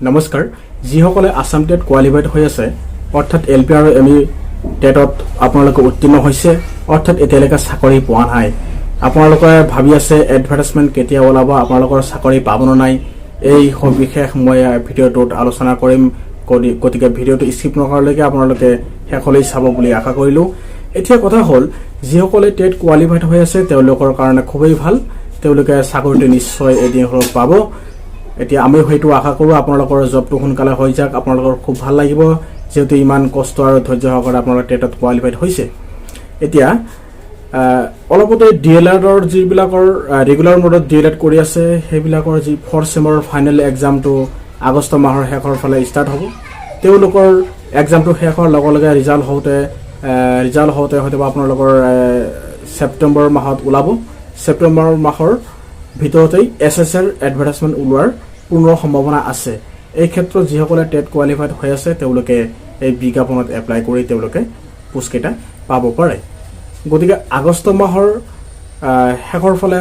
নমস্কাৰ যিসকলে Assam TET qualified হৈ আছে অৰ্থাৎ এলপি আৰু এমই টেটত আপোনালোকে উত্তীৰ্ণ হৈছে অৰ্থাৎ এতিয়ালৈকে চাকৰি পোৱা নাই আপোনালোকে ভাবি আছে এডভাৰটাইজমেন্ট কেতিয়া ওলাব আপোনালোকৰ চাকৰি পাব নাই এই বিশেষ মই ভিডিঅ'টোত আলোচনা কৰিম গতিকে ভিডিঅ'টো স্কিপ নকৰালৈকে আপোনালোকে শেষলৈ চাব বুলি আশা কৰিলো এতিয়া কথা হ'ল যিসকলে টেট কোৱালিফাইড হৈ আছে তেওঁলোকৰ কাৰণে খুবেই ভাল তেওঁলোকে চাকৰিটো নিশ্চয় এদিন হলেও পাব এতিয়া আমি হয়তো আশা কৰো আপোনালোকৰ জবটো সোনকালে হৈ যাক আপোনালোকৰ খুব ভাল লাগিব যেহেতু ইমান কষ্ট আৰু ধৈৰ্য সহকাৰে আপোনালোক টেটত কোৱালিফাইড হৈছে এতিয়া অলপতে ডিএলআৰৰ যিবিলাকৰ ৰেগুলাৰ মোডত ডিএলএড কৰি আছে সেইবিলাকৰ যি 4th চেমৰ ফাইনেল এক্সামটো আগষ্ট মাহৰ শেষৰ ফালে ষ্টাৰ্ট হ'ব তেওঁলোকৰ এক্সামটো শেষৰ লগে লগে ৰিজাল্ট হওঁতে হয়তো আপোনালোকৰ ছেপ্টেম্বৰ মাহত ওলাব ছেপ্টেম্বৰ মাহৰ ভিতৰতেই এছএছৰ এডভাৰটাইজমেন্ট ওলোৱাৰ পূৰ্ণ সম্ভাৱনা আছে এই ক্ষেত্ৰত যিসকলে টেট কোৱালিফাইড হৈ আছে তেওঁলোকে এই বিজ্ঞাপনত এপ্লাই কৰি তেওঁলোকে পোষ্টকেইটা পাব পাৰে গতিকে আগষ্ট মাহৰ শেষৰ ফালে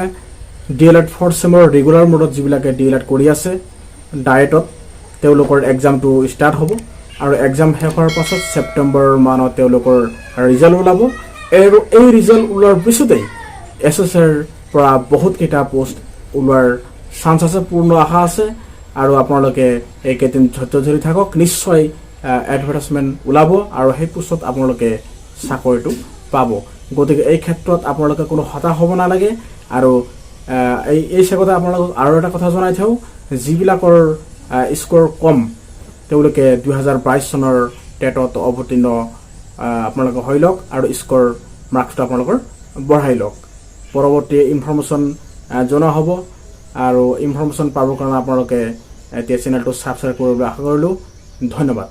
ডিএলএড 4th চেমৰ ৰেগুলাৰ মোডত যিবিলাকে ডিএলএড কৰি আছে ডাইৰেক্টত তেওঁলোকৰ এক্সামটো ষ্টাৰ্ট হ'ব আৰু এক্সাম শেষ হোৱাৰ পাছত ছেপ্টেম্বৰ মাহত তেওঁলোকৰ ৰিজাল্ট ওলাব আৰু এই ৰিজাল্ট ওলোৱাৰ পিছতেই এছএছৰ পৰা বহুত কেইটা পোষ্ট ওলোৱাৰ চান্স আছে পূৰ্ণ আশা আছে আৰু আপোনালোকে এই কেইদিন ধৈৰ্য ধৰি থাকক নিশ্চয় এডভাৰটাইজমেন্ট ওলাব আৰু সেই পোষ্টত আপোনালোকে চাকৰিটো পাব গতিকে এই ক্ষেত্ৰত আপোনালোকে কোনো হতাশ হ'ব নালাগে আৰু এই চেগতে আপোনালোকক আৰু এটা কথা জনাই থওঁ যিবিলাকৰ স্ক'ৰ কম তেওঁলোকে 2022 চনৰ টেটত অৱতীৰ্ণ আপোনালোকে হৈ লওক আৰু স্ক'ৰ মাৰ্কছটো আপোনালোকৰ বঢ়াই লওক পৰৱৰ্তী ইনফৰমেশ্যন জনা হ'ব আৰু ইনফৰমেশ্যন পাবৰ কাৰণে আপোনালোকে এতিয়া চেনেলটো ছাবস্ক্ৰাইব কৰিবলৈ আশা কৰিলোঁ ধন্যবাদ